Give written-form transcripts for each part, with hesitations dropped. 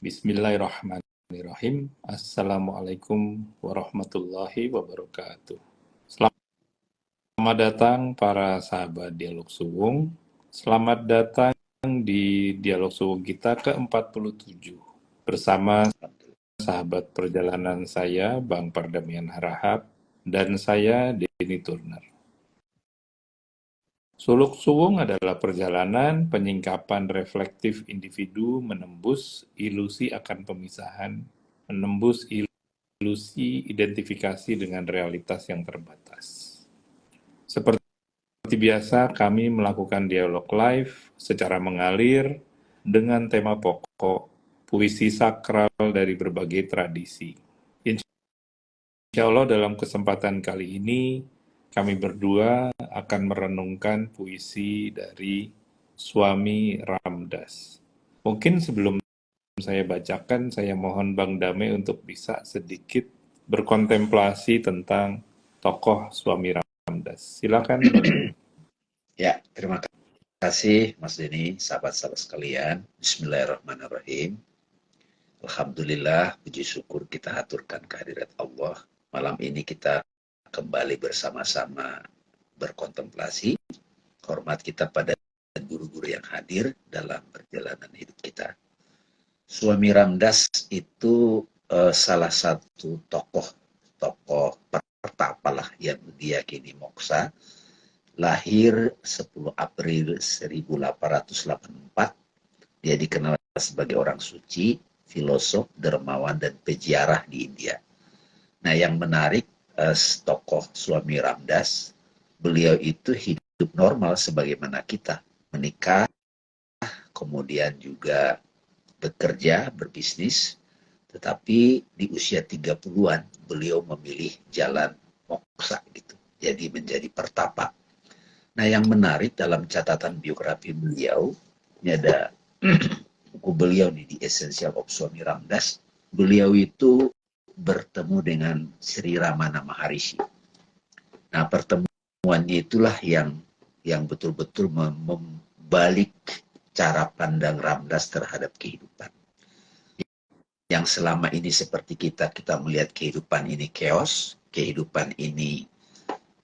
Bismillahirrahmanirrahim. Assalamualaikum warahmatullahi wabarakatuh. Selamat datang para sahabat Dialog Suwung. Selamat datang di Dialog Suwung kita ke-47 bersama sahabat perjalanan saya, Bang Pardamian Harahap, dan saya, Denny Turner. Suluk Suwung adalah perjalanan penyingkapan reflektif individu menembus ilusi akan pemisahan, menembus ilusi identifikasi dengan realitas yang terbatas. Seperti biasa, kami melakukan dialog live secara mengalir dengan tema pokok puisi sakral dari berbagai tradisi. Insya Allah dalam kesempatan kali ini, kami berdua akan merenungkan puisi dari Swami Ramdas. Mungkin sebelum saya bacakan, saya mohon Bang Dame untuk bisa sedikit berkontemplasi tentang tokoh Swami Ramdas. Silakan Bang Dame. Ya, terima kasih Mas Denny, sahabat-sahabat sekalian. Bismillahirrahmanirrahim. Alhamdulillah, puji syukur kita aturkan kehadirat Allah. Malam ini kita kembali bersama-sama berkontemplasi, hormat kita pada guru-guru yang hadir dalam perjalanan hidup kita. Swami Ramdas itu salah satu tokoh pertapa lah yang diyakini moksa, lahir 10 April 1884. Dia dikenal sebagai orang suci, filosof, dermawan, dan peziarah di India. Nah, yang menarik tokoh Swami Ramdas, beliau itu hidup normal sebagaimana kita, menikah, kemudian juga bekerja, berbisnis, tetapi di usia 30-an beliau memilih jalan moksa gitu, jadi menjadi pertapa. Nah, yang menarik dalam catatan biografi beliau, ini ada buku beliau nih, di Essential of Swami Ramdas. Beliau itu bertemu dengan Sri Ramana Maharishi. Nah, pertemuannya itulah yang betul-betul membalik cara pandang Ramdas terhadap kehidupan. Yang selama ini seperti kita melihat kehidupan ini chaos, kehidupan ini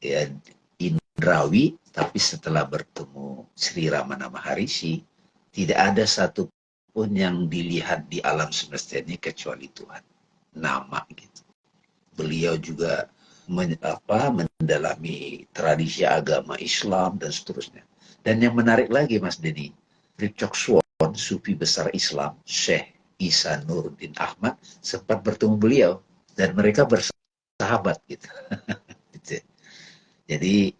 ya, indrawi, tapi setelah bertemu Sri Ramana Maharishi, tidak ada satupun yang dilihat di alam semesta ini kecuali Tuhan. Nama gitu. Beliau juga mendalami tradisi agama Islam dan seterusnya. Dan yang menarik lagi Mas Denny, Richok Swon, sufi besar Islam, Syekh Isa Nuruddin Ahmad, sempat bertemu beliau dan mereka bersahabat gitu. Jadi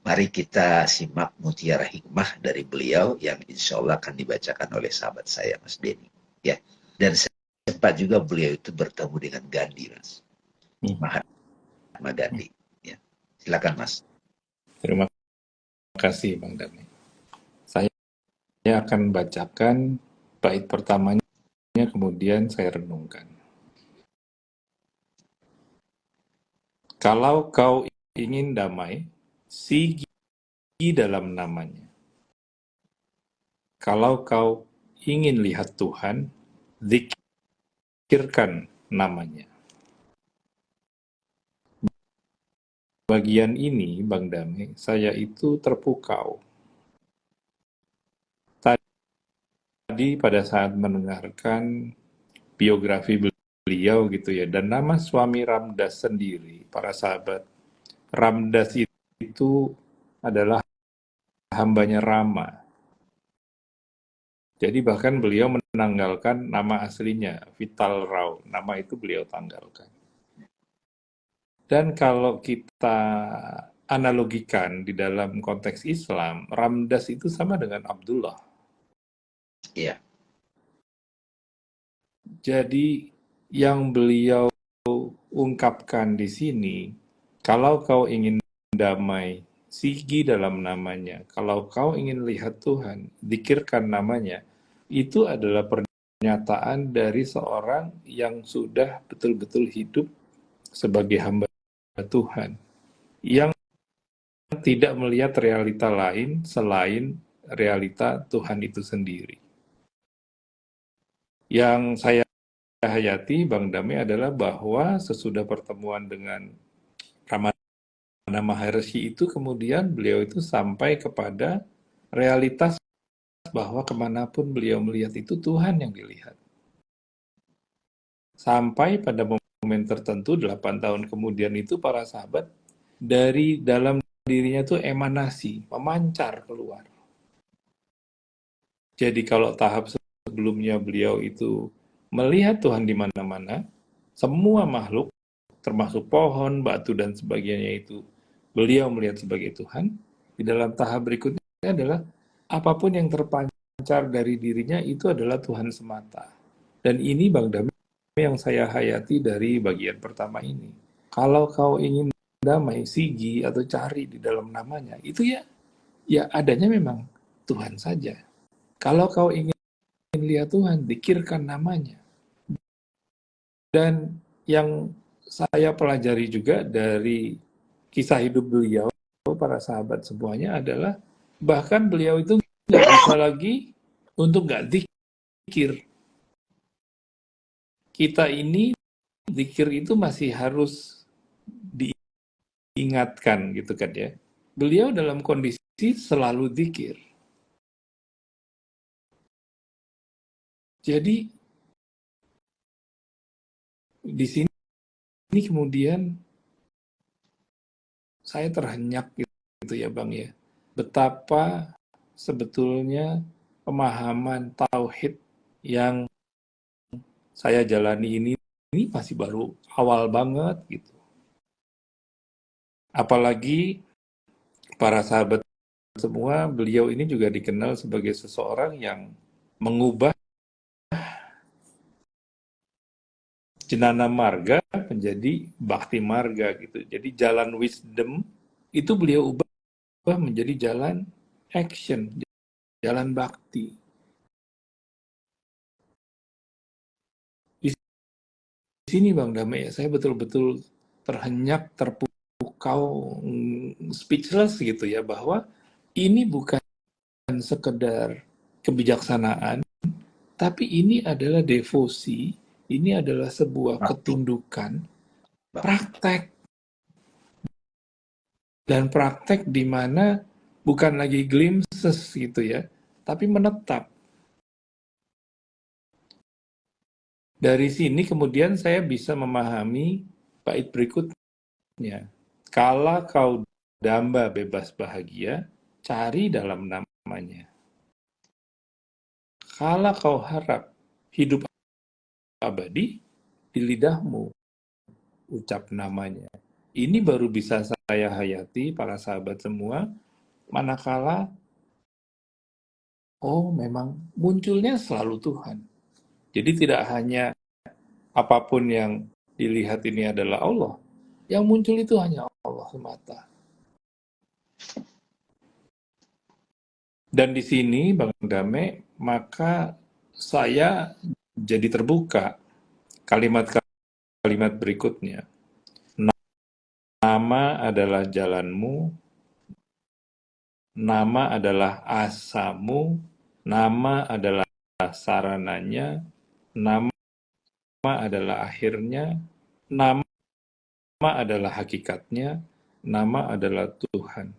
mari kita simak mutiara hikmah dari beliau yang insya Allah akan dibacakan oleh sahabat saya Mas Denny. Ya, dan sempat juga beliau itu bertemu dengan Gandhi, Mas. Mahatma Gandhi. Ya. Silakan, Mas. Terima kasih Bang Dame. Saya akan bacakan bait pertamanya, kemudian saya renungkan. Kalau kau ingin damai, sigi dalam namanya. Kalau kau ingin lihat Tuhan, zikirkan namanya. Bagian ini, Bang Dame, saya itu terpukau. Tadi pada saat mendengarkan biografi beliau gitu ya, dan nama Swami Ramdas sendiri, para sahabat, Ramdas itu adalah hambanya Rama. Jadi bahkan beliau menanggalkan nama aslinya, Vital Rao, nama itu beliau tanggalkan. Dan kalau kita analogikan di dalam konteks Islam, Ramdas itu sama dengan Abdullah. Iya. Jadi yang beliau ungkapkan di sini, kalau kau ingin damai, sigi dalam namanya. Kalau kau ingin lihat Tuhan, zikirkan namanya. Itu adalah pernyataan dari seorang yang sudah betul-betul hidup sebagai hamba Tuhan, yang tidak melihat realita lain selain realita Tuhan itu sendiri. Yang saya hayati Bang Dame adalah bahwa sesudah pertemuan dengan Ramana Maharshi itu kemudian beliau itu sampai kepada realitas bahwa kemanapun beliau melihat itu Tuhan yang dilihat. Sampai pada momen tertentu 8 tahun kemudian itu para sahabat dari dalam dirinya tuh emanasi, memancar keluar. Jadi kalau tahap sebelumnya beliau itu melihat Tuhan di mana-mana, semua makhluk, termasuk pohon, batu, dan sebagainya itu, beliau melihat sebagai Tuhan. Di dalam tahap berikutnya adalah apapun yang terpancar dari dirinya itu adalah Tuhan semata. Dan ini Bang Dami yang saya hayati dari bagian pertama ini. Kalau kau ingin damai, sigi, atau cari di dalam namanya, itu ya adanya memang Tuhan saja. Kalau kau ingin lihat Tuhan, dikirkan namanya. Dan yang saya pelajari juga dari kisah hidup beliau, para sahabat semuanya adalah bahkan beliau itu nggak bisa lagi untuk nggak zikir. Kita ini zikir itu masih harus diingatkan gitu kan ya. Beliau dalam kondisi selalu zikir. Jadi di sini kemudian saya terhenyak gitu ya Bang ya. Betapa sebetulnya pemahaman tauhid yang saya jalani ini masih baru awal banget gitu. Apalagi para sahabat semua, beliau ini juga dikenal sebagai seseorang yang mengubah jenana marga menjadi bakti marga gitu. Jadi jalan wisdom itu beliau ubah menjadi jalan action, jalan bakti. Di sini Bang Dame, saya betul-betul terhenyak, terpukau, speechless gitu ya, bahwa ini bukan sekedar kebijaksanaan, tapi ini adalah devosi, ini adalah sebuah ketundukan, praktek. Dan praktek di mana bukan lagi glimpses gitu ya, tapi menetap. Dari sini kemudian saya bisa memahami bait berikutnya. Kala kau damba bebas bahagia, cari dalam namanya. Kala kau harap hidup abadi, di lidahmu ucap namanya. Ini baru bisa saya hayati para sahabat semua, manakala oh memang munculnya selalu Tuhan. Jadi tidak hanya apapun yang dilihat ini adalah Allah, yang muncul itu hanya Allah semata. Dan di sini Bang Dame, maka saya jadi terbuka kalimat-kalimat berikutnya. Nama adalah jalanmu, nama adalah asamu, nama adalah sarananya, nama adalah akhirnya, nama adalah hakikatnya, nama adalah Tuhan.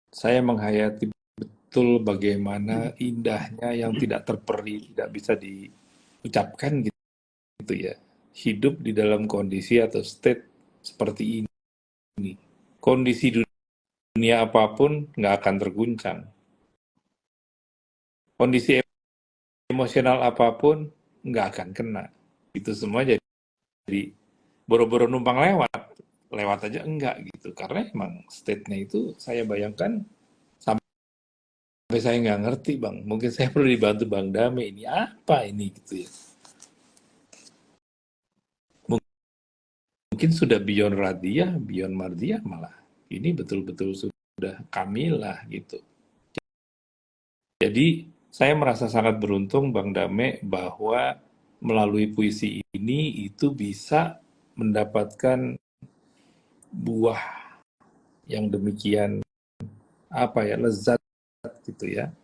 Saya menghayati betul bagaimana indahnya yang tidak terperi, tidak bisa diucapkan gitu ya. Hidup di dalam kondisi atau state seperti ini. Kondisi dunia apapun nggak akan terguncang. Kondisi emosional apapun nggak akan kena. Itu semua jadi boro-boro numpang lewat aja enggak gitu. Karena emang state-nya itu saya bayangkan sampai saya nggak ngerti Bang. Mungkin saya perlu dibantu Bang Dame, ini apa ini gitu ya. Mungkin sudah beyond Radiah, beyond Mardiah malah. Ini betul-betul sudah kamilah gitu. Jadi saya merasa sangat beruntung Bang Dame bahwa melalui puisi ini itu bisa mendapatkan buah yang demikian lezat gitu ya.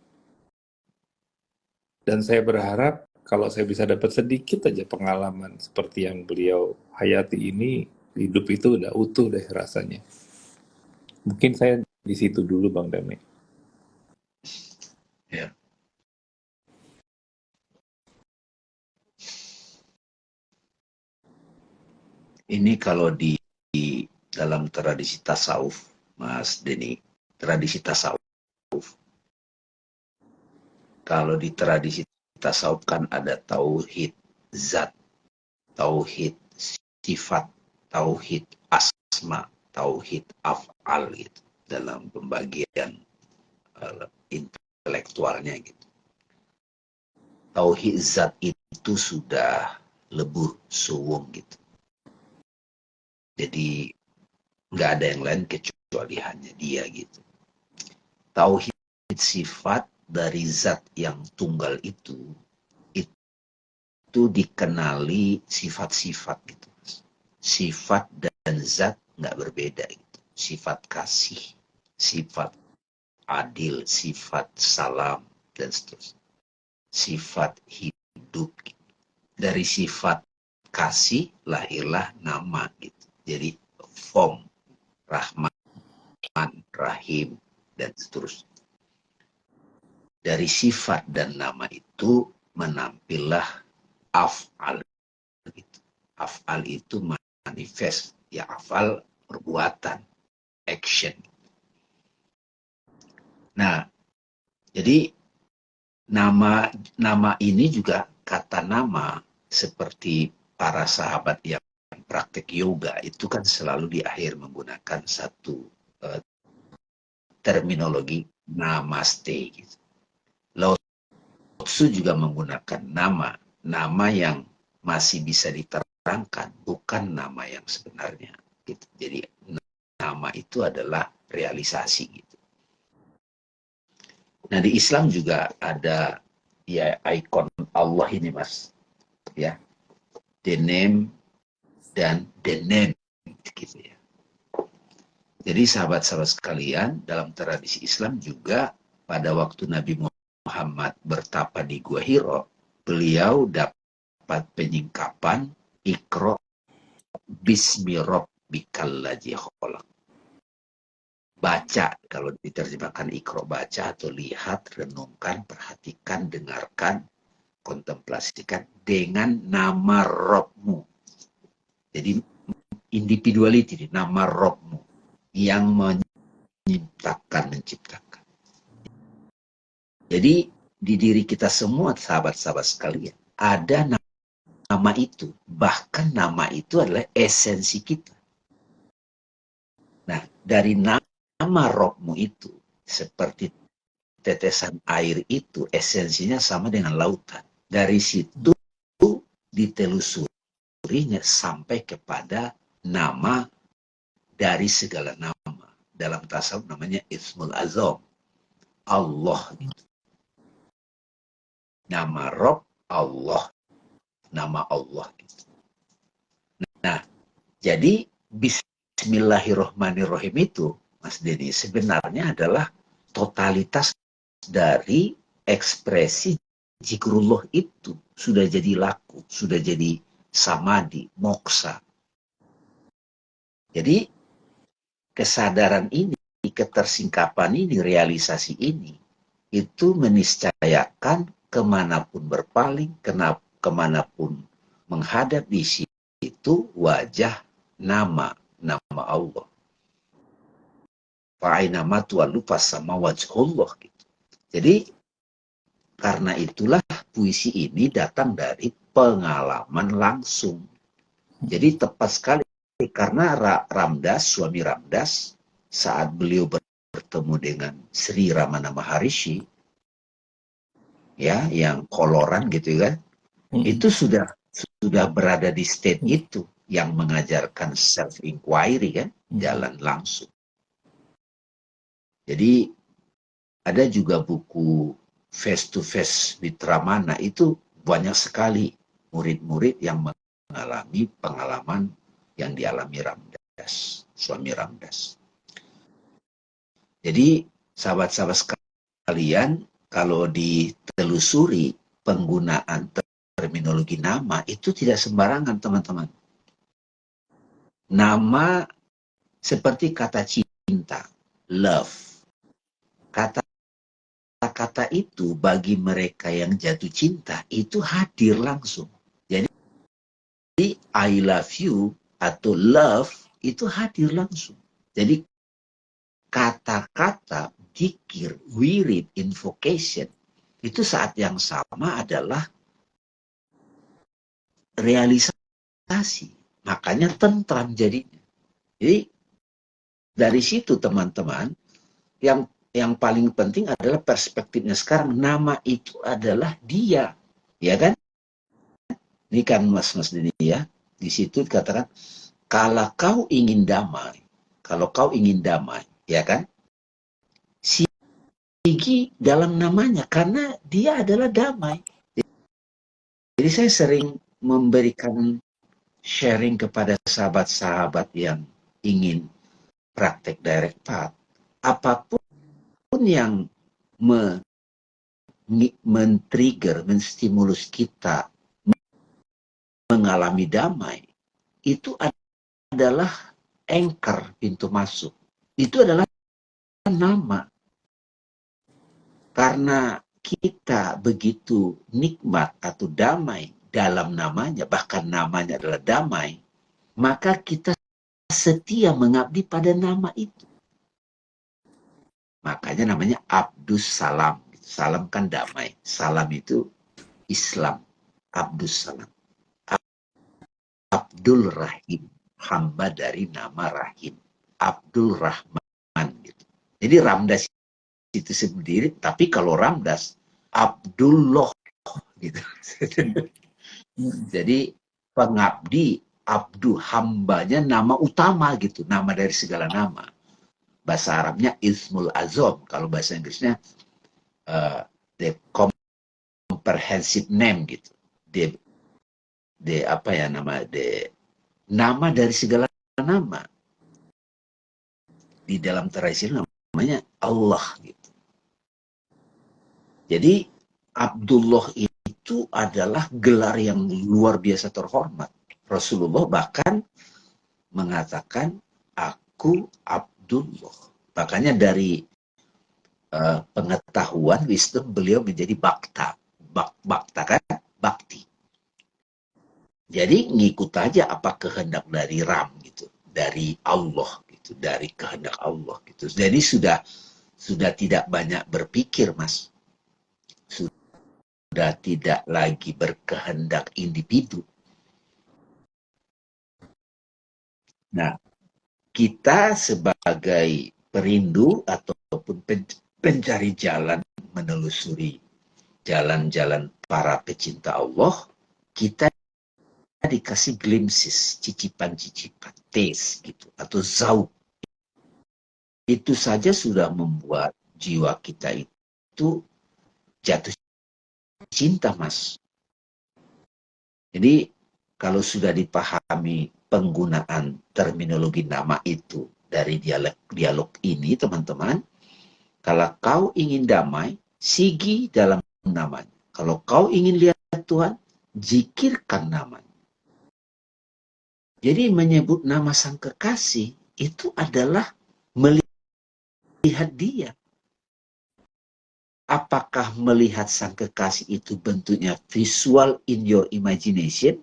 Dan saya berharap kalau saya bisa dapat sedikit aja pengalaman seperti yang beliau hayati ini, hidup itu udah utuh deh rasanya. Mungkin saya di situ dulu Bang Dame. Ya. Ini kalau di dalam tradisi tasawuf, Mas Denny, tradisi tasawuf. Kalau di tradisi tasawuf kan ada tauhid zat, tauhid sifat, tauhid asma, tauhid af'al gitu dalam pembagian intelektualnya gitu. Tauhid zat itu sudah lebur suwung gitu. Jadi nggak ada yang lain kecuali hanya dia gitu. Tauhid sifat dari zat yang tunggal itu dikenali sifat-sifat gitu. Sifat dan zat nggak berbeda gitu. Sifat kasih, sifat adil, sifat salam, dan seterusnya. Sifat hidup. Dari sifat kasih lahirlah nama gitu. Jadi form, Rahman, Rahim, dan seterusnya. Dari sifat dan nama itu menampillah af'al gitu. Af'al itu manifest, ya af'al perbuatan, action. Nah, jadi nama ini juga kata nama seperti para sahabat yang praktek yoga itu kan selalu di akhir menggunakan satu terminologi namaste gitu. Lao Tzu juga menggunakan nama yang masih bisa diterangkan, bukan nama yang sebenarnya gitu. Jadi nama itu adalah realisasi gitu. Nah, di Islam juga ada ya ikon Allah ini, Mas. Ya. The name dan the name gitu ya. Jadi sahabat-sahabat sekalian, dalam tradisi Islam juga pada waktu Nabi Muhammad bertapa di Gua Hiro, beliau dapat penyingkapan Iqra bismi rabbikal ladzi khalaq. Baca, kalau diterjemahkan Iqra, baca atau lihat, renungkan, perhatikan, dengarkan, kontemplasikan dengan nama Rabbmu. Jadi individuality, nama Rabbmu yang menciptakan. Jadi di diri kita semua, sahabat-sahabat sekalian, ada nama itu. Bahkan nama itu adalah esensi kita. Nah, dari nama Rabbmu itu, seperti tetesan air itu, esensinya sama dengan lautan. Dari situ ditelusurinya sampai kepada nama dari segala nama. Dalam tasawuf namanya Ismul Azam, Allah gitu. Nama Rabb Allah, nama Allah gitu. Nah, jadi Bismillahirrahmanirrahim itu, Mas Denny, sebenarnya adalah totalitas dari ekspresi zikrullah itu. Sudah jadi laku, sudah jadi samadhi, moksa. Jadi kesadaran ini, ketersingkapan ini, realisasi ini, itu meniscayakan kemanapun berpaling, kemanapun menghadap di situ wajah nama Allah. Fa'ainama tuwallu fasama wajhullah gitu. Jadi karena itulah puisi ini datang dari pengalaman langsung. Jadi tepat sekali karena suami Ramdas saat beliau bertemu dengan Sri Ramana Maharishi, ya, yang koloran gitu kan, itu sudah berada di state itu yang mengajarkan self inquiry kan, jalan langsung. Jadi ada juga buku Face to Face with Ramana, itu banyak sekali murid-murid yang mengalami pengalaman yang dialami Ramdas, suami Ramdas. Jadi sahabat-sahabat sekalian, kalau ditelusuri penggunaan terminologi nama itu tidak sembarangan, teman-teman. Nama seperti kata cinta, love. Kata-kata itu bagi mereka yang jatuh cinta itu hadir langsung. Jadi I love you atau love itu hadir langsung. Jadi kata-kata, dzikir, wirid, invocation itu saat yang sama adalah realisasi. Makanya tentram jadinya. Jadi dari situ teman-teman, yang paling penting adalah perspektifnya sekarang. Nama itu adalah dia, ya kan? Ini kan Mas Dini ya. Di situ dikatakan kalau kau ingin damai, ya kan? Sigi dalam namanya karena dia adalah damai. Jadi saya sering memberikan sharing kepada sahabat-sahabat yang ingin praktek direct path. Apapun yang men-trigger, menstimulus kita mengalami damai, itu adalah anchor, pintu masuk. Itu adalah nama. Karena kita begitu nikmat atau damai dalam namanya, bahkan namanya adalah damai, maka kita setia mengabdi pada nama itu. Makanya namanya Abdus Salam. Salam kan damai. Salam itu Islam. Abdus Salam. Abdul Rahim. Hamba dari nama Rahim. Abdul Rahman. Gitu. Jadi Ramdas itu sendiri, tapi kalau Ramdas, Abdullah. Gitu. Jadi pengabdi, Abdu, hambanya nama utama gitu. Nama dari segala nama. Bahasa Arabnya Ismul Azam. Kalau bahasa Inggrisnya the comprehensive name gitu. Apa ya nama dari segala nama. Di dalam tradisi namanya Allah gitu. Jadi Abdullah itu adalah gelar yang luar biasa terhormat. Rasulullah bahkan mengatakan aku Abdullah. Makanya dari pengetahuan, wisdom, beliau menjadi bakta. Bakta kan? Bakti. Jadi ngikut aja apa kehendak dari Ram gitu. Dari Allah gitu. Dari kehendak Allah gitu. Jadi sudah tidak banyak berpikir, Mas. Sudah tidak lagi berkehendak individu. Nah, kita sebagai perindu ataupun pencari jalan menelusuri jalan-jalan para pecinta Allah, kita dikasih glimpses, cicipan-cicipan, taste gitu, atau zauk. Itu saja sudah membuat jiwa kita itu jatuh cinta, Mas. Jadi kalau sudah dipahami penggunaan terminologi nama itu dari dialog ini, teman-teman, kalau kau ingin damai, sigi dalam namanya. Kalau kau ingin lihat Tuhan, zikirkan namanya. Jadi menyebut nama sang kekasih itu adalah melihat dia. Apakah melihat sang kekasih itu bentuknya visual in your imagination,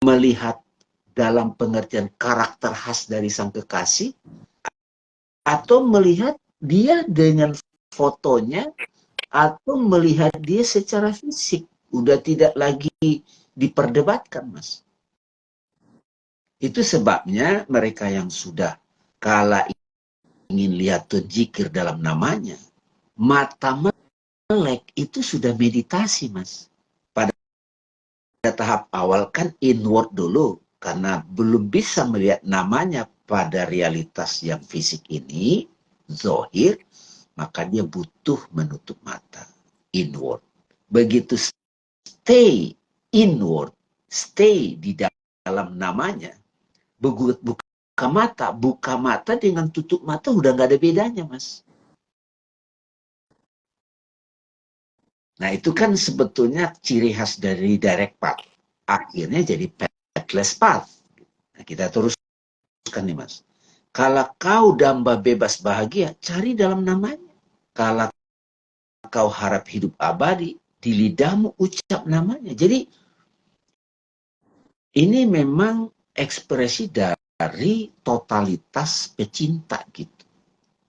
melihat dalam pengertian karakter khas dari sang kekasih, atau melihat dia dengan fotonya, atau melihat dia secara fisik. Udah tidak lagi diperdebatkan, Mas. Itu sebabnya mereka yang sudah kala ingin lihat zikir dalam namanya, mata melek itu sudah meditasi, Mas. Pada tahap awal kan inward dulu, karena belum bisa melihat namanya pada realitas yang fisik ini, zohir, maka dia butuh menutup mata, inward. Begitu stay inward, stay di dalam namanya, buka mata dengan tutup mata udah nggak ada bedanya, Mas. Nah, itu kan sebetulnya ciri khas dari direct path. Akhirnya jadi pathless path. Nah, kita teruskan nih, Mas. Kalau kau damba bebas bahagia, cari dalam namanya. Kalau kau harap hidup abadi, di lidahmu ucap namanya. Jadi, ini memang ekspresi dari totalitas pecinta gitu.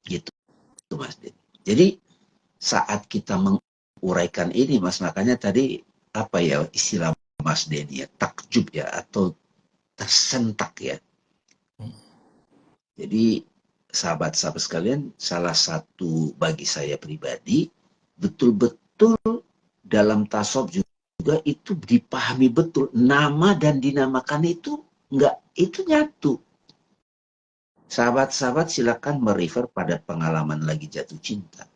Gitu, Mas. Jadi, saat kita menguraikan ini, Mas, makanya tadi apa ya istilah Mas Denny ya, takjub ya, atau tersentak ya. Jadi sahabat-sahabat sekalian, salah satu bagi saya pribadi, betul-betul dalam tasawuf juga itu dipahami betul. Nama dan dinamakan itu enggak, itu nyatu. Sahabat-sahabat silakan merefer pada pengalaman lagi jatuh cinta.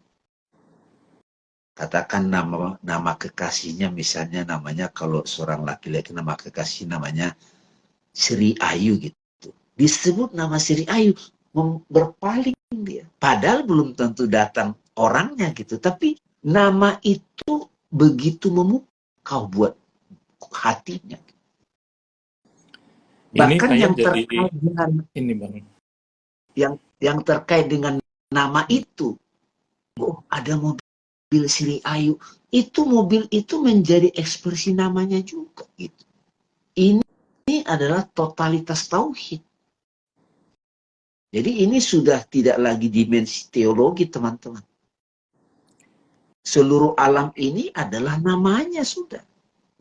Katakan nama kekasihnya, misalnya namanya, kalau seorang laki-laki nama kekasih namanya Sri Ayu gitu. Disebut nama Sri Ayu, berpaling dia. Padahal belum tentu datang orangnya gitu. Tapi nama itu begitu memukau buat hatinya. Ini Bahkan saya yang jadi terkait dengan ini Bang. yang terkait dengan nama itu, oh ada mobil Sri Ayu, itu mobil itu menjadi ekspresi namanya juga gitu. Ini adalah totalitas tauhid. Jadi ini sudah tidak lagi dimensi teologi, teman-teman. Seluruh alam ini adalah namanya sudah.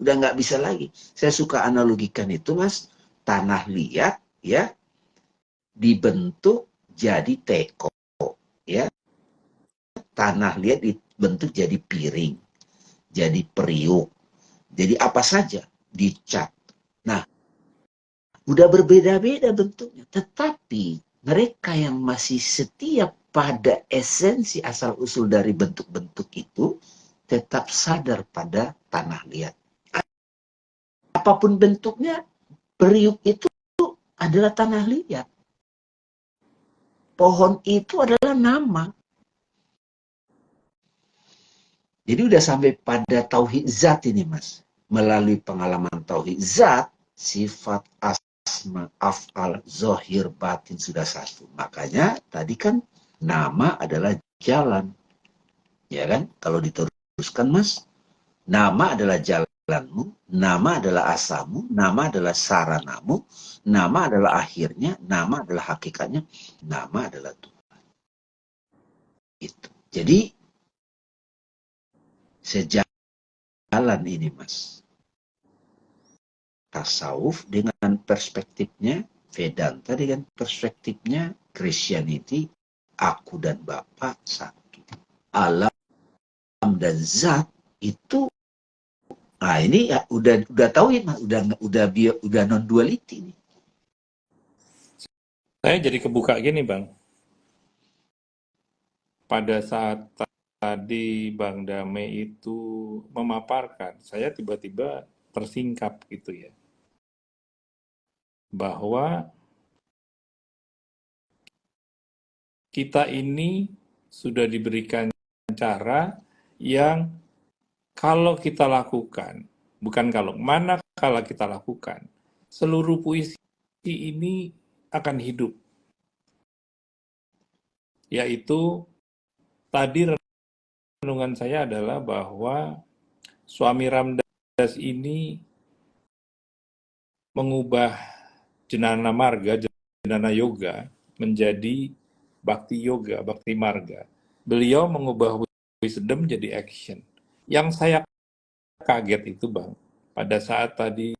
Udah nggak bisa lagi. Saya suka analogikan itu, Mas. Tanah liat ya dibentuk jadi teko ya. Tanah liat dibentuk jadi piring, jadi periuk, jadi apa saja dicat. Nah, udah berbeda-beda bentuknya. Tetapi mereka yang masih setia pada esensi asal-usul dari bentuk-bentuk itu, tetap sadar pada tanah liat. Apapun bentuknya, periuk itu adalah tanah liat. Pohon itu adalah nama. Jadi udah sampai pada tauhid zat ini, Mas. Melalui pengalaman tauhid zat, sifat asma, af'al, zohir, batin sudah satu. Makanya tadi kan nama adalah jalan. Ya kan? Kalau diteruskan, Mas, nama adalah jalanmu, nama adalah asalmu, nama adalah saranamu, nama adalah akhirnya, nama adalah hakikatnya, nama adalah Tuhan. Itu. Jadi sejalan ini, Mas. Tasawuf dengan perspektifnya Vedanta, dengan perspektifnya Christianity, aku dan Bapa satu. Alam dan zat itu, nah ini ya udah tahu ya, Mas, udah non duality nih. Saya jadi kebuka gini Bang. Pada saat tadi Bang Dame itu memaparkan, saya tiba-tiba tersingkap gitu ya. Bahwa kita ini sudah diberikan cara yang kalau kita lakukan, bukan kalau, manakala kita lakukan, seluruh puisi ini akan hidup. Yaitu tadi renungan saya adalah bahwa suami Ramdas ini mengubah jenana marga, jenana yoga menjadi bakti yoga, bakti marga. Beliau mengubah wisdom jadi action. Yang saya kaget itu Bang, pada saat tadi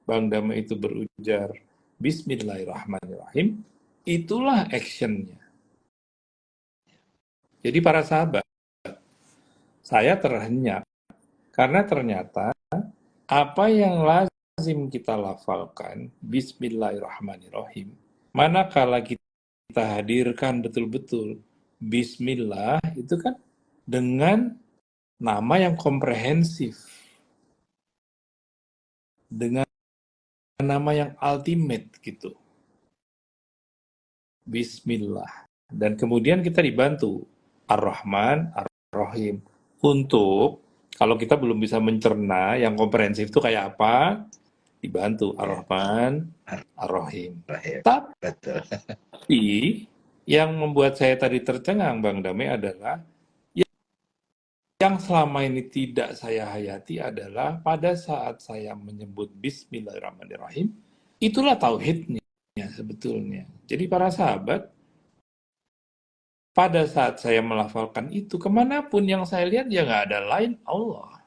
Bang Dama itu berujar Bismillahirrahmanirrahim, itulah actionnya. Jadi para sahabat, saya terhenyak karena ternyata apa yang lazim kita lafalkan Bismillahirrahmanirrahim, manakala kita hadirkan betul-betul Bismillah itu kan dengan nama yang komprehensif, dengan nama yang ultimate gitu. Bismillah. Dan kemudian kita dibantu Ar-Rahman, Ar-Rahim untuk Kalau kita belum bisa mencerna yang komprehensif itu kayak apa, dibantu Ya, Ar-Rahman, Ar-Rahim. Rahim. Tapi Betul. yang membuat saya tadi tercengang, Bang Dame, adalah yang selama ini tidak saya hayati adalah pada saat saya menyebut Bismillahirrahmanirrahim, itulah tauhidnya sebetulnya. Jadi para sahabat, pada saat saya melafalkan itu, kemanapun yang saya lihat ya nggak ada lain Allah.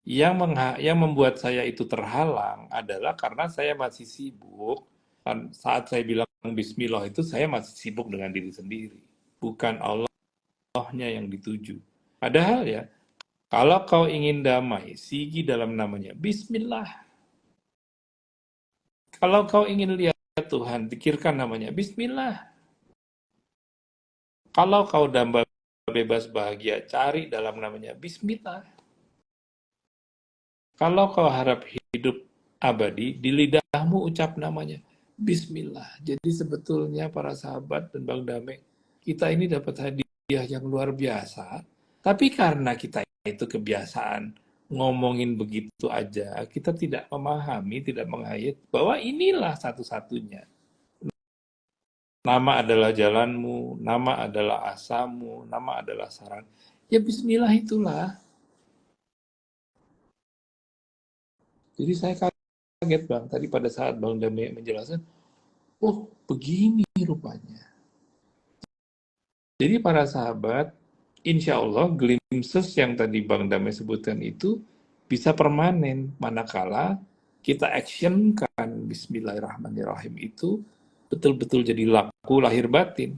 Yang membuat saya itu terhalang adalah karena saya masih sibuk. Saat saya bilang Bismillah itu saya masih sibuk dengan diri sendiri, bukan Allahnya yang dituju. Padahal ya, kalau kau ingin damai, sigi dalam namanya Bismillah. Kalau kau ingin lihat Tuhan, pikirkan namanya Bismillah. Kalau kau damai bebas bahagia, cari dalam namanya Bismillah. Kalau kau harap hidup abadi, di lidahmu ucap namanya Bismillah. Jadi sebetulnya para sahabat dan Bang Dame, kita ini dapat hadiah yang luar biasa. Tapi karena kita itu kebiasaan ngomongin begitu aja, kita tidak memahami, tidak menghayat bahwa inilah satu-satunya. Nama adalah jalanmu, nama adalah asamu, nama adalah saran. Ya Bismillah itulah. Jadi saya kaget Bang, tadi pada saat Bang Dame menjelaskan, oh begini rupanya. Jadi para sahabat, insya Allah glimpses yang tadi Bang Dame sebutkan itu bisa permanen, manakala kita actionkan Bismillahirrahmanirrahim itu betul-betul jadi laku lahir batin.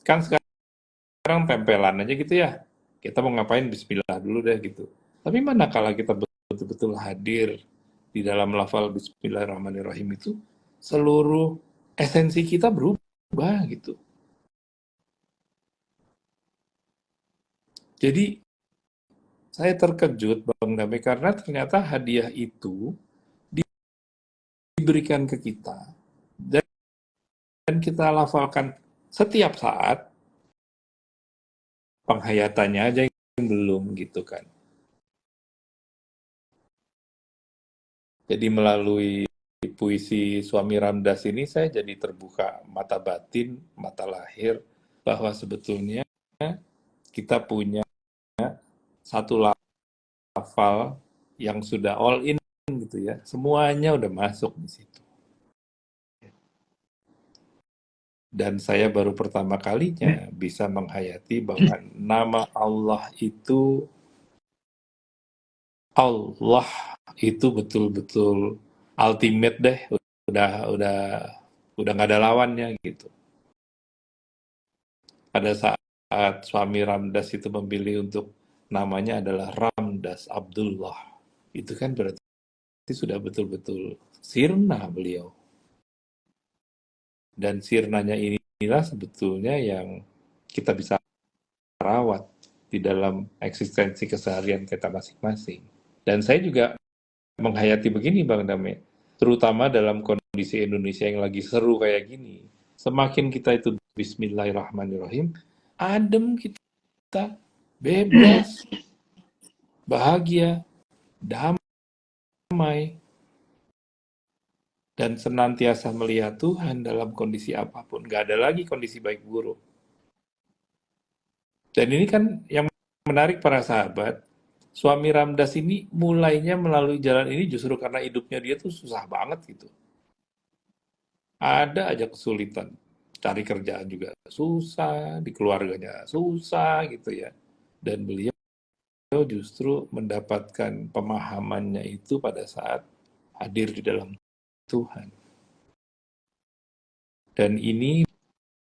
Kan sekarang tempelan aja gitu ya, kita mau ngapain Bismillah dulu deh gitu. Tapi manakala kita betul-betul hadir di dalam lafal Bismillahirrahmanirrahim itu, seluruh esensi kita berubah gitu. Jadi saya terkejut Bang Dame karena ternyata hadiah itu diberikan ke kita dan kita lafalkan setiap saat, penghayatannya aja yang belum gitu kan. Jadi melalui puisi Suami Ramdas ini saya jadi terbuka mata batin, mata lahir bahwa sebetulnya kita punya satu lafal yang sudah all in gitu ya. Semuanya udah masuk di situ. Dan saya baru pertama kalinya bisa menghayati bahwa nama Allah itu betul-betul ultimate deh. Udah nggak ada lawannya gitu. Pada saat Suami Ramdas itu memilih untuk namanya adalah Ramdas Abdullah, itu kan berarti sudah betul-betul sirna beliau. Dan sirnanya inilah sebetulnya yang kita bisa rawat di dalam eksistensi keseharian kita masing-masing. Dan saya juga menghayati begini Bang Dame, terutama dalam kondisi Indonesia yang lagi seru kayak gini, semakin kita itu Bismillahirrahmanirrahim, adem kita, bebas, bahagia, damai, dan senantiasa melihat Tuhan dalam kondisi apapun. Gak ada lagi kondisi baik buruk. Dan ini kan yang menarik para sahabat, Suami Ramdas ini mulainya melalui jalan ini justru karena hidupnya dia tuh susah banget gitu. Ada aja kesulitan. Cari kerjaan juga susah, di keluarganya susah gitu ya. Dan beliau justru mendapatkan pemahamannya itu pada saat hadir di dalam Tuhan. Dan ini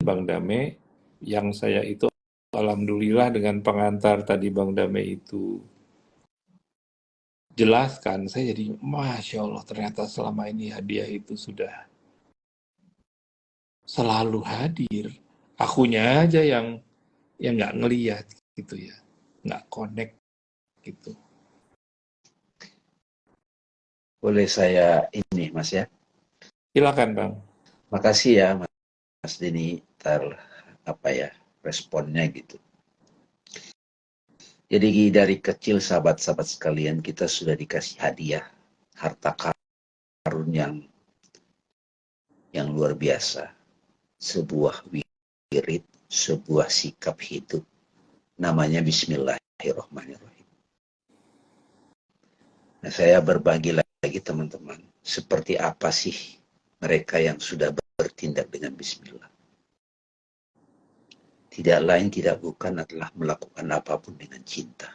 Bang Dame, yang saya itu alhamdulillah dengan pengantar tadi Bang Dame itu jelaskan, saya jadi Masya Allah ternyata selama ini hadiah itu sudah selalu hadir. Akunya aja yang nggak ngelihat gitu ya, nggak connect gitu. Boleh saya ini Mas ya? Silakan Bang. Makasih ya Mas Denny apa ya? responnya gitu. Jadi dari kecil sahabat-sahabat sekalian kita sudah dikasih hadiah harta karun yang luar biasa, sebuah wirid, sebuah sikap hidup, namanya Bismillahirrahmanirrahim. Nah, saya berbagi lagi teman-teman, seperti apa sih mereka yang sudah bertindak dengan Bismillah. Tidak lain tidak bukan adalah melakukan apapun dengan cinta.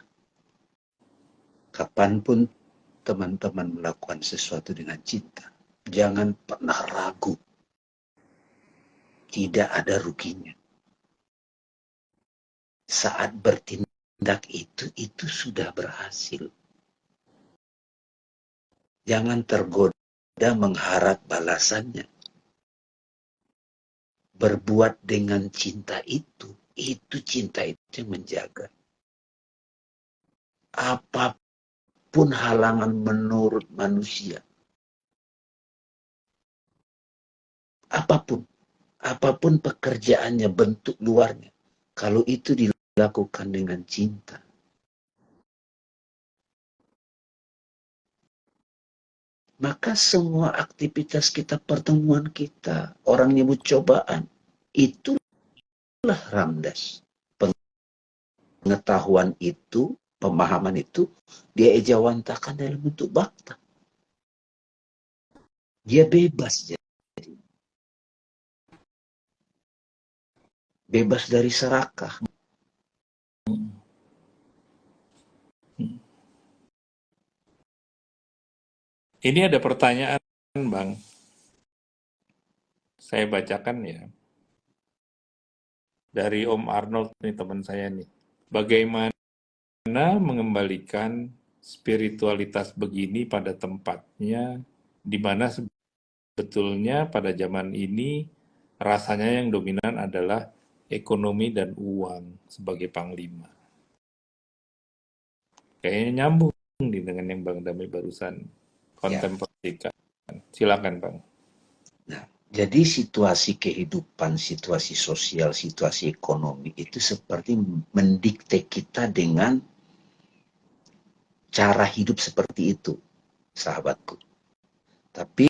Kapanpun teman-teman melakukan sesuatu dengan cinta, jangan pernah ragu. Tidak ada ruginya. Saat bertindak itu sudah berhasil. Jangan tergoda mengharap balasannya. Berbuat dengan cinta itu cinta itu yang menjaga. Apapun halangan menurut manusia, apapun pekerjaannya, bentuk luarnya, kalau itu dilakukan dengan cinta, maka semua aktivitas kita, pertemuan kita, orang nyebut cobaan, itulah ramdas. Pengetahuan itu, pemahaman itu, dia ejawantakan dalam bentuk bakta. Dia bebas jadi. Bebas dari serakah. Ini ada pertanyaan, Bang. Saya bacakan ya. Dari Om Arnold nih, teman saya nih. Bagaimana mengembalikan spiritualitas begini pada tempatnya, di mana sebetulnya pada zaman ini rasanya yang dominan adalah ekonomi dan uang sebagai panglima. Kayaknya nyambung nih dengan yang Bang Damai barusan kontemplasikan. Silakan, Bang. Nah, jadi situasi kehidupan, situasi sosial, situasi ekonomi itu seperti mendikte kita dengan cara hidup seperti itu, sahabatku. Tapi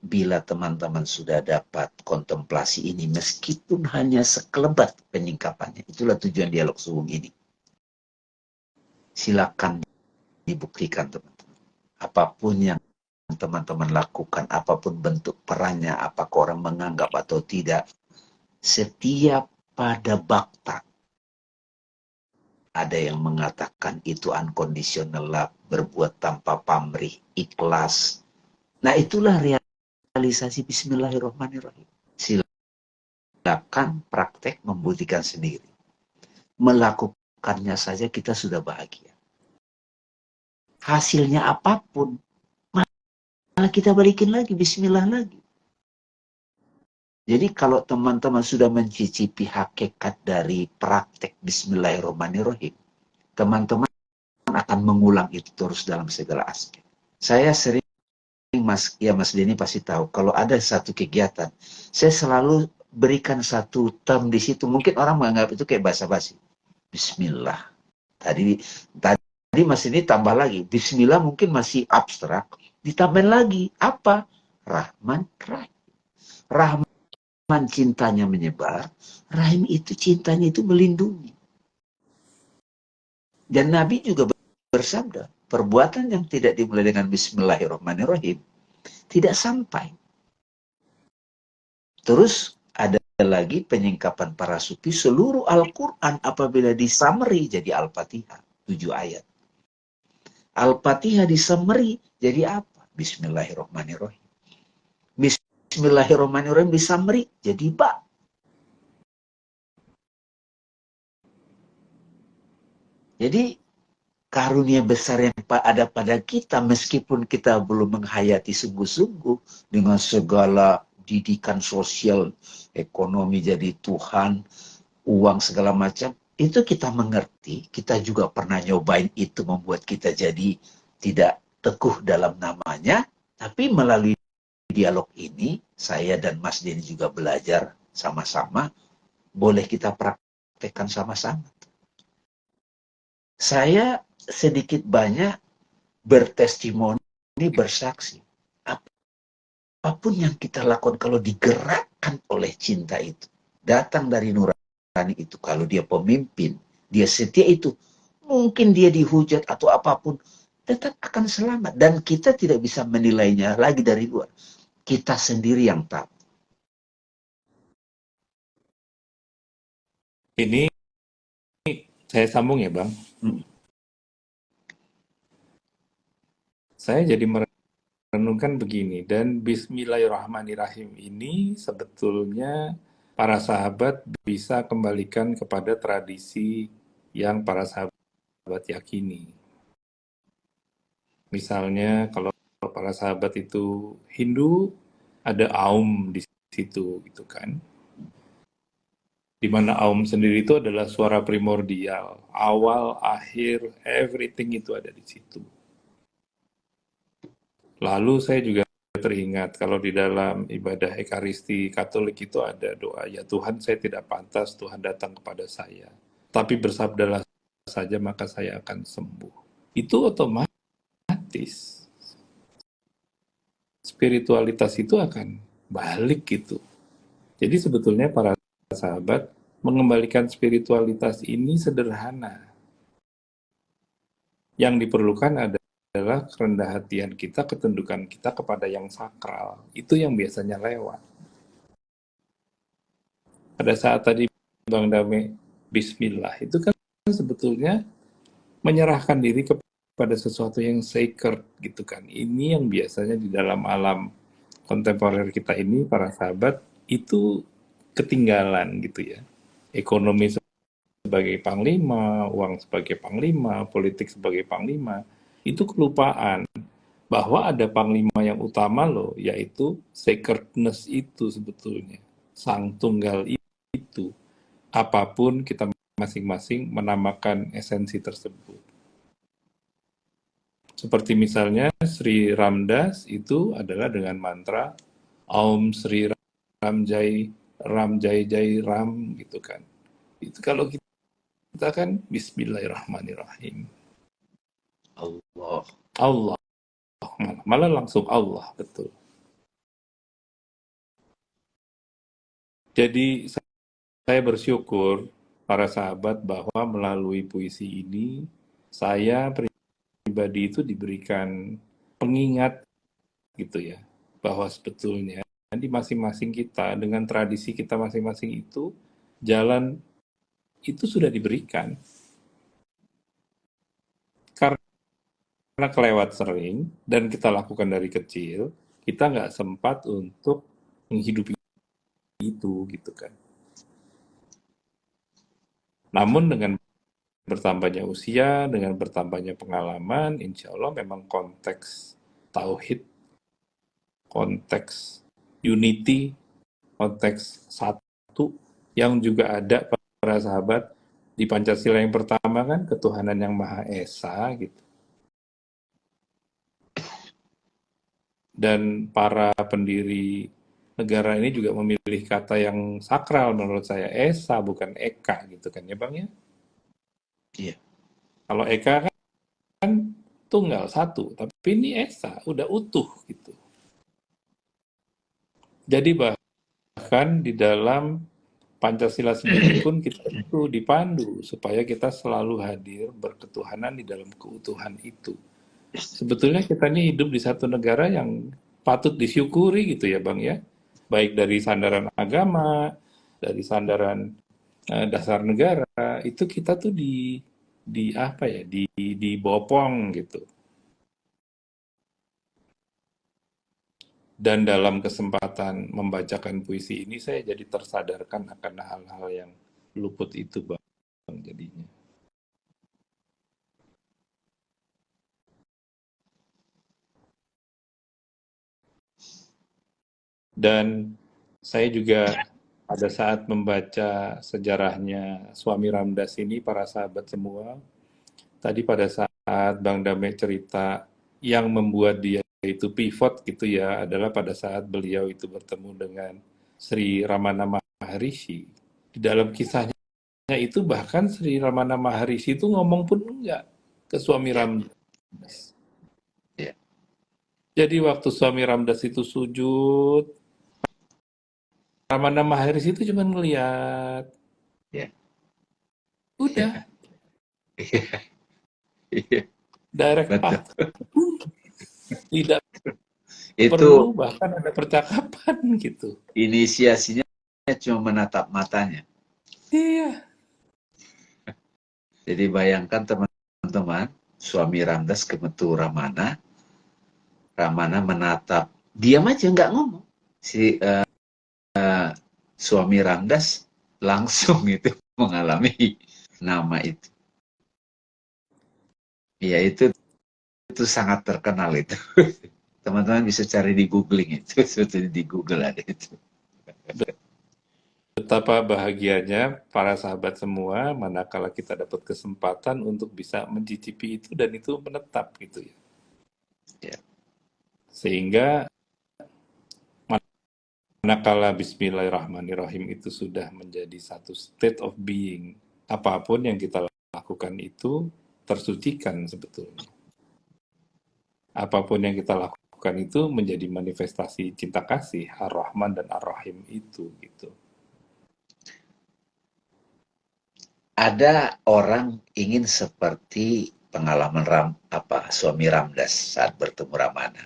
bila teman-teman sudah dapat kontemplasi ini, meskipun hanya sekelebat penyingkapannya, itulah tujuan dialog suwung ini. Silakan dibuktikan teman-teman. Apapun yang teman-teman lakukan, apapun bentuk perannya, apakah orang menganggap atau tidak, setiap pada bakta ada yang mengatakan itu unconditional love, berbuat tanpa pamrih, ikhlas. Nah, itulah realisasi Bismillahirrahmanirrahim. Silakan praktek membuktikan sendiri. Melakukannya saja kita sudah bahagia. Hasilnya apapun, malah kita balikin lagi, Bismillah lagi. Jadi kalau teman-teman sudah mencicipi hakikat dari praktek Bismillahirrahmanirrahim, teman-teman akan mengulang itu terus dalam segala aspek. Saya sering, Mas Denny pasti tahu, kalau ada satu kegiatan, saya selalu berikan satu term di situ. Mungkin orang menganggap itu kayak basa-basi. Bismillah. Tadi Mas Denny tambah lagi. Bismillah mungkin masih abstrak. Ditambah lagi. Apa? Rahman, Rahim. Rahman cintanya menyebar, Rahim itu cintanya itu melindungi. Dan Nabi juga bersabda, perbuatan yang tidak dimulai dengan Bismillahirrahmanirrahim tidak sampai. Terus ada lagi penyingkapan para sufi, seluruh Al-Quran apabila disummary jadi Al-Fatihah, 7 ayat. Al-Fatihah disummary jadi apa? Bismillahirrahmanirrahim. Bismillahirrahmanirrahim disummary jadi ba. Jadi karunia besar yang ada pada kita, meskipun kita belum menghayati sungguh-sungguh dengan segala didikan sosial, ekonomi jadi Tuhan, uang segala macam, itu kita mengerti, kita juga pernah nyobain itu membuat kita jadi tidak teguh dalam namanya, tapi melalui dialog ini, saya dan Mas Denny juga belajar sama-sama boleh kita praktekkan sama-sama. Saya sedikit banyak bertestimoni, bersaksi. Apapun yang kita lakukan kalau digerakkan oleh cinta itu, datang dari nurani itu, kalau dia pemimpin, dia setia itu, mungkin dia dihujat atau apapun, tetap akan selamat. Dan kita tidak bisa menilainya lagi dari luar. Kita sendiri yang tahu. Ini saya sambung ya Bang. Saya jadi merenungkan begini, dan Bismillahirrahmanirrahim ini sebetulnya para sahabat bisa kembalikan kepada tradisi yang para sahabat yakini. Misalnya kalau para sahabat itu Hindu, ada Aum di situ gitu kan. Di mana Aum sendiri itu adalah suara primordial, awal, akhir, everything itu ada di situ. Lalu saya juga teringat kalau di dalam ibadah Ekaristi Katolik itu ada doa, ya Tuhan saya tidak pantas Tuhan datang kepada saya, tapi bersabdalah saja maka saya akan sembuh. Itu otomatis spiritualitas itu akan balik gitu. Jadi sebetulnya para sahabat mengembalikan spiritualitas ini sederhana. Yang diperlukan adalah kerendah hatian kita, ketundukan kita kepada yang sakral. Itu yang biasanya lewat. Pada saat tadi Bang Dame Bismillah, itu kan sebetulnya menyerahkan diri kepada sesuatu yang sacred gitu kan. Ini yang biasanya di dalam alam kontemporer kita ini, para sahabat, itu ketinggalan gitu ya. Ekonomi sebagai panglima, uang sebagai panglima, politik sebagai panglima, itu kelupaan bahwa ada panglima yang utama loh, yaitu sacredness itu sebetulnya, sang tunggal itu. Apapun kita masing-masing menamakan esensi tersebut. Seperti misalnya Sri Ramdas itu adalah dengan mantra Om Sri Ram Jai Ram Jai Jai Ram gitu kan. Itu kalau kita kan Bismillahirrahmanirrahim. Allah. Allah. Malah langsung Allah, betul. Jadi saya bersyukur para sahabat bahwa melalui puisi ini saya pribadi itu diberikan pengingat gitu ya, bahwa sebetulnya di masing-masing kita dengan tradisi kita masing-masing itu jalan itu sudah diberikan. Karena kelewat sering dan kita lakukan dari kecil, kita nggak sempat untuk menghidupi itu gitu kan. Namun dengan bertambahnya usia, dengan bertambahnya pengalaman, insya Allah memang konteks tauhid, konteks unity, konteks satu yang juga ada para sahabat di Pancasila yang pertama kan ketuhanan yang Maha Esa gitu. Dan para pendiri negara ini juga memilih kata yang sakral menurut saya, Esa bukan Eka gitu kan ya Bang ya. Iya. Kalau Eka kan tunggal satu, tapi ini Esa udah utuh gitu. Jadi bahkan di dalam Pancasila sendiri pun kita itu dipandu supaya kita selalu hadir berketuhanan di dalam keutuhan itu. Sebetulnya kita ini hidup di satu negara yang patut disyukuri gitu ya Bang ya. Baik dari sandaran agama, dari sandaran dasar negara, itu kita tuh di apa ya, dibopong gitu. Dan dalam kesempatan membacakan puisi ini saya jadi tersadarkan akan hal-hal yang luput itu Bang jadinya. Dan saya juga pada saat membaca sejarahnya suami Ramdas ini, para sahabat semua, tadi pada saat Bang Dame cerita yang membuat dia itu pivot gitu ya, adalah pada saat beliau itu bertemu dengan Sri Ramana Maharishi. Di dalam kisahnya itu bahkan Sri Ramana Maharishi itu ngomong pun enggak ke suami Ya, Ramdas. ya, Jadi waktu suami Ramdas itu sujud, Ramana Maharishi itu cuma ngeliat. ya, Udah, iya, iya, direct betul. path. Tidak Itu perlu bahkan ada percakapan gitu. inisiasinya cuma menatap matanya. Iya, Jadi bayangkan teman-teman, suami Ramdas ke metu Ramana, Ramana menatap, diam aja nggak ngomong. Si suami Ramdas langsung itu mengalami nama itu. Ya itu sangat terkenal itu. Teman-teman bisa cari di googling itu, sebetulnya di Google ada itu. betapa bahagianya para sahabat semua manakala kita dapat kesempatan untuk bisa mencicipi itu dan itu menetap gitu ya. Ya, Sehingga manakala Bismillahirrahmanirrahim itu sudah menjadi satu state of being, apapun yang kita lakukan itu tersucikan sebetulnya. Apapun yang kita lakukan itu menjadi manifestasi cinta kasih Ar-Rahman dan Ar-Rahim itu gitu. ada orang ingin seperti pengalaman suami Ramdas saat bertemu Ramana.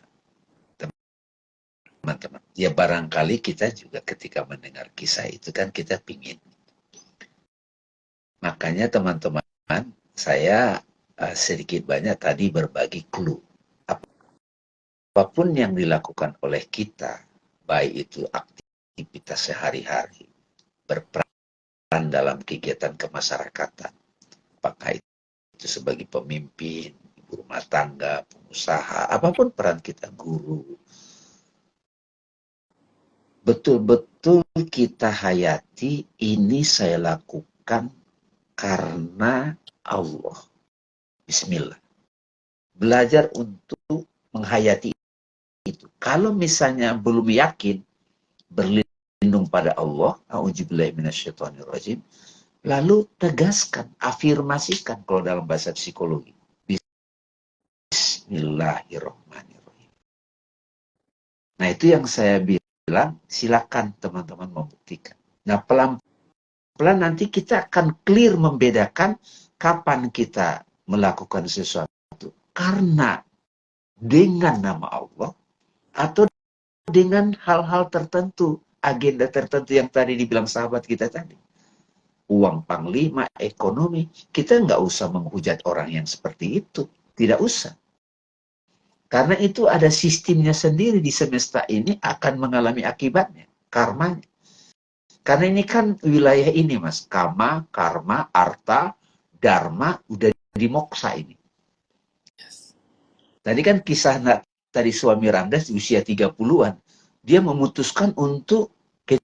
Teman-teman, ya barangkali kita juga ketika mendengar kisah itu kan kita pingin. Makanya teman-teman, saya sedikit banyak tadi berbagi clue. Apapun yang dilakukan oleh kita, baik itu aktivitas sehari-hari, berperan dalam kegiatan kemasyarakatan, apakah itu sebagai pemimpin, ibu rumah tangga, pengusaha, apapun peran kita, guru, betul-betul kita hayati, ini saya lakukan karena Allah. Bismillah. Belajar untuk menghayati itu. Kalau misalnya belum yakin, berlindung pada Allah, a'udzubillahiminasyaitonirrajim, lalu tegaskan, afirmasikan kalau dalam bahasa psikologi. Bismillahirrahmanirrahim. Nah itu yang saya bilang, silakan teman-teman membuktikan. Nah pelan-pelan nanti kita akan clear membedakan kapan kita melakukan sesuatu. Karena dengan nama Allah atau dengan hal-hal tertentu, agenda tertentu yang tadi dibilang sahabat kita tadi. Uang panglima, ekonomi, kita nggak usah menghujat orang yang seperti itu. Tidak usah. Karena itu ada sistemnya sendiri di semesta ini akan mengalami akibatnya, karmanya. Karena ini kan wilayah ini, Mas. Kama, karma, arta, dharma, udah di moksa ini. Tadi kan kisah tadi suami Ramdas di usia 30-an. Dia memutuskan untuk ke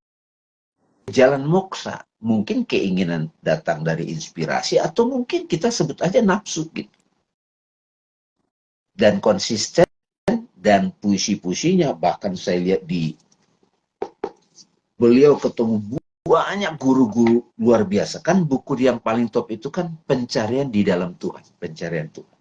jalan moksa. Mungkin keinginan datang dari inspirasi atau mungkin kita sebut aja nafsu gitu. Dan konsisten dan puisi-puisinya bahkan saya lihat di beliau ketemu banyak guru-guru luar biasa. Kan buku yang paling top itu kan pencarian di dalam Tuhan, pencarian Tuhan.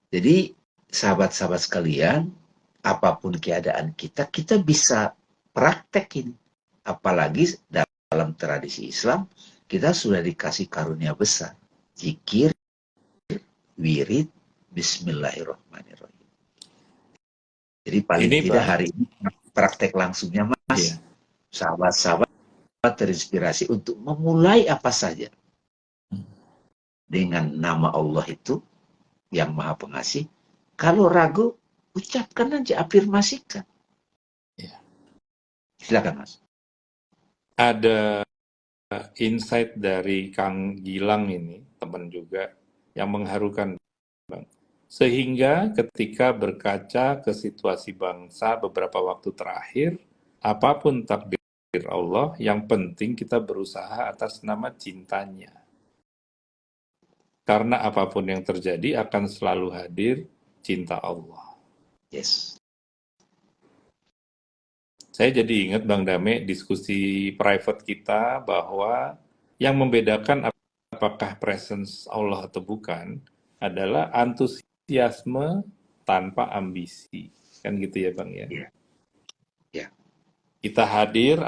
Jadi sahabat-sahabat sekalian, apapun keadaan kita, kita bisa praktekin. Apalagi dalam tradisi Islam, kita sudah dikasih karunia besar. Zikir, wirid, bismillahirrahmanirrahim. Jadi paling Ini tidak Pak, hari ini praktek langsungnya iya. Mas, sahabat-sahabat terinspirasi untuk memulai apa saja dengan nama Allah itu yang Maha Pengasih. Kalau ragu, ucapkan aja, afirmasikan. Iya. Silakan Mas. Ada insight dari Kang Gilang ini, teman juga, yang mengharukan, Bang. Sehingga ketika berkaca ke situasi bangsa beberapa waktu terakhir, apapun takdir Allah, yang penting kita berusaha atas nama cintanya. Karena apapun yang terjadi akan selalu hadir cinta Allah. Yes. Saya jadi ingat Bang Dame diskusi private kita bahwa yang membedakan apakah presence Allah atau bukan adalah antusiasme tanpa ambisi. Kan gitu ya Bang ya. Ya, ya, Kita hadir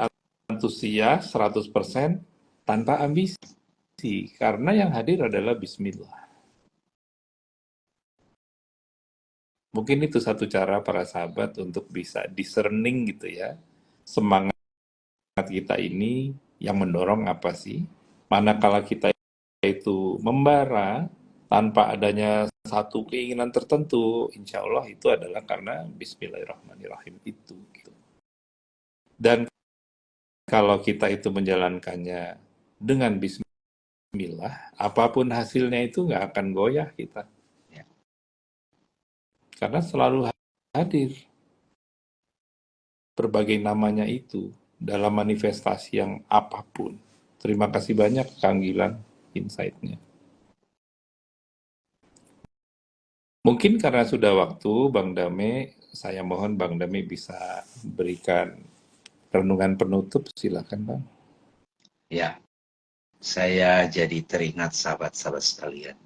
antusias 100% tanpa ambisi. Karena yang hadir adalah bismillah. Mungkin itu satu cara para sahabat untuk bisa discerning gitu ya. Semangat kita ini yang mendorong apa sih? Manakala kita itu membara tanpa adanya satu keinginan tertentu, insya Allah itu adalah karena Bismillahirrahmanirrahim itu. Gitu. Dan kalau kita itu menjalankannya dengan Bismillah, apapun hasilnya itu nggak akan goyah kita. ya. Karena selalu hadir berbagai namanya itu dalam manifestasi yang apapun. Terima kasih banyak Kang Gilang insight-nya. Mungkin karena sudah waktu Bang Dame, saya mohon Bang Dame bisa berikan renungan penutup, silakan Bang. Ya, saya jadi teringat sahabat-sahabat sekalian.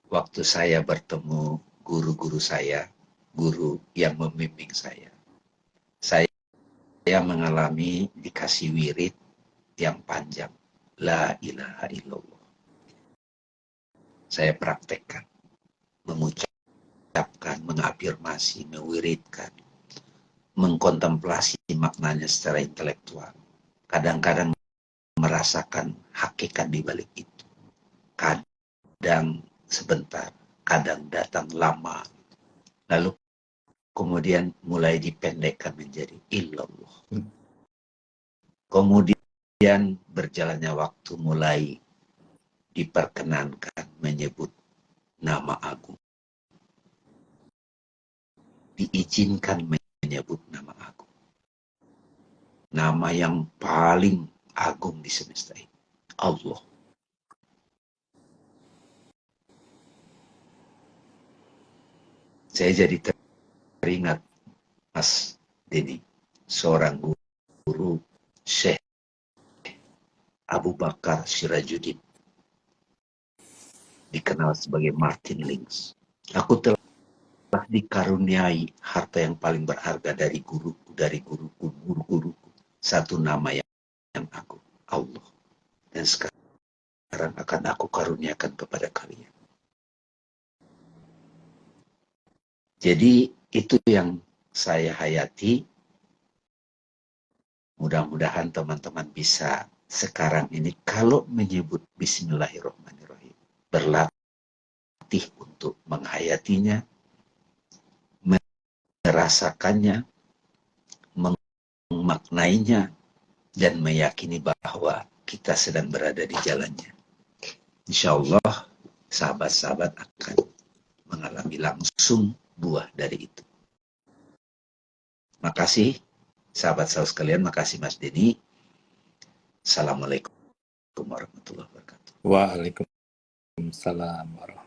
Waktu saya bertemu guru-guru saya, guru yang membimbing saya mengalami dikasih wirid yang panjang. La ilaha illallah. Saya praktekkan, mengucapkan, mengafirmasi, mewiridkan, mengkontemplasi maknanya secara intelektual. Kadang-kadang merasakan hakikat di balik itu. Kadang sebentar, kadang datang lama. Lalu kemudian mulai dipendekkan menjadi illallah. Kemudian berjalannya waktu mulai diperkenankan menyebut nama agung. Diizinkan menyebut nama agung. Nama yang paling agung di semesta ini. Allah. Saya jadi teringat Mas Denny, seorang guru Syekh Abu Bakar Sirajuddin, dikenal sebagai Martin Lings. Aku telah dikaruniai harta yang paling berharga dari guruku. Satu nama yang aku, Allah. Dan sekarang akan aku karuniakan kepada kalian. Jadi itu yang saya hayati. Mudah-mudahan teman-teman bisa sekarang ini kalau menyebut Bismillahirrahmanirrahim, berlatih untuk menghayatinya, merasakannya, memaknainya, dan meyakini bahwa kita sedang berada di jalannya. Insya Allah sahabat-sahabat akan mengalami langsung buah dari itu. Makasih sahabat-sahabat sekalian, makasih Mas Denny. Assalamualaikum warahmatullahi wabarakatuh. Waalaikumsalam warahmatullahi wabarakatuh.